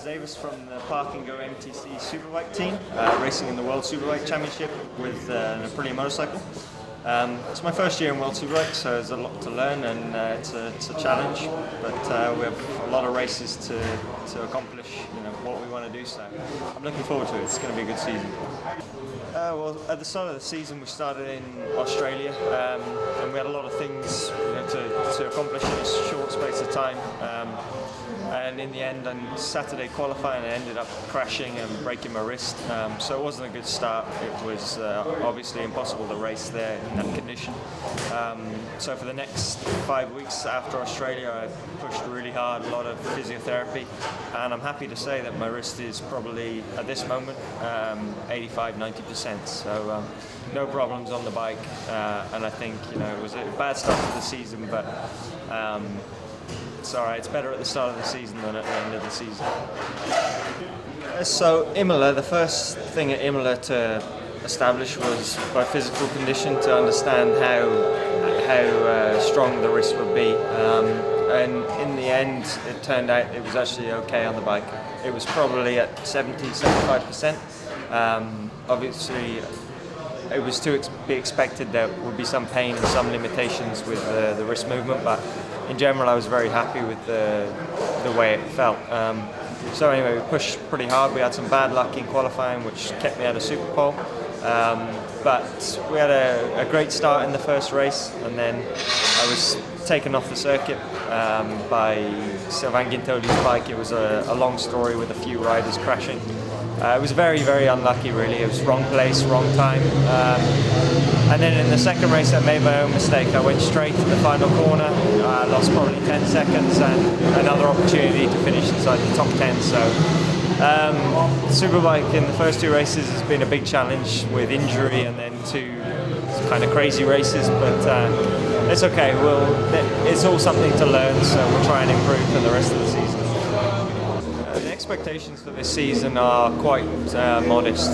Davies from the Park and Go MTC Superbike team, racing in the World Superbike Championship with an Aprilia motorcycle. It's my first year in World Superbike, so there's a lot to learn and it's a challenge, but we have a lot of races to accomplish what we want to do, so I'm looking forward to it. It's going to be a good season. Well, at the start of the season we started in Australia and we had a lot of things to accomplish in a short space of time. And in the end, on Saturday qualifying, I ended up crashing and breaking my wrist. So it wasn't a good start. It was obviously impossible to race there in that condition. So for the next 5 weeks after Australia, I pushed really hard, a lot of physiotherapy, and I'm happy to say that my wrist is probably, at this moment, 85–90%. So no problems on the bike, and I think it was a bad start to the season, but it's alright. It's better at the start of the season than at the end of the season. So Imola, the first thing at Imola to establish was by physical condition, to understand how strong the wrist would be. And in the end, it turned out it was actually okay on the bike. It was probably at 70–75%. Obviously, it was to be expected there would be some pain and some limitations with the wrist movement, but in general I was very happy with the way it felt. So anyway, we pushed pretty hard. We had some bad luck in qualifying, which kept me out of Superpole. But we had a great start in the first race, and then I was taken off the circuit by Sylvain Guintoli's bike. It was a long story with a few riders crashing. It was very, very unlucky, really. It was wrong place, wrong time. And then in the second race, I made my own mistake. I went straight to the final corner. I lost probably 10 seconds and another opportunity to finish inside the top 10. So Superbike in the first two races has been a big challenge with injury and then two kind of crazy races, but it's okay. It's all something to learn, so we'll try and improve for the rest of the season. The expectations for this season are quite modest.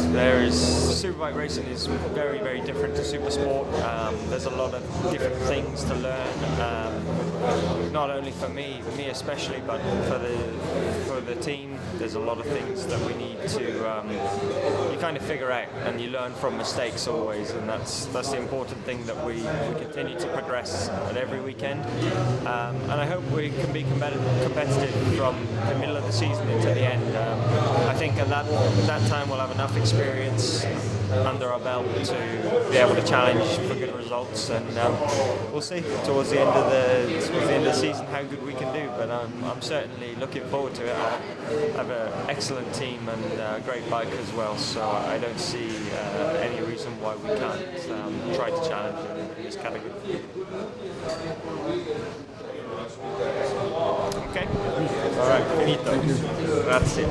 Superbike racing is very, very different to Supersport. There's a lot of different things to learn, not only for me especially, but for the team. There's a lot of things that we need to you kind of figure out, and you learn from mistakes always, and that's the important thing, that we continue to progress at every weekend. And I hope we can be competitive from the middle of the season into the end. I think at that time we'll have enough experience under our belt to be able to challenge for good results, and we'll see towards the end of the season how good we can do. But I'm certainly looking forward to it. I have an excellent team and a great bike as well, so I don't see any reason why we can't try to challenge in this category. Okay. All right. Finito. Thank you. Grazie.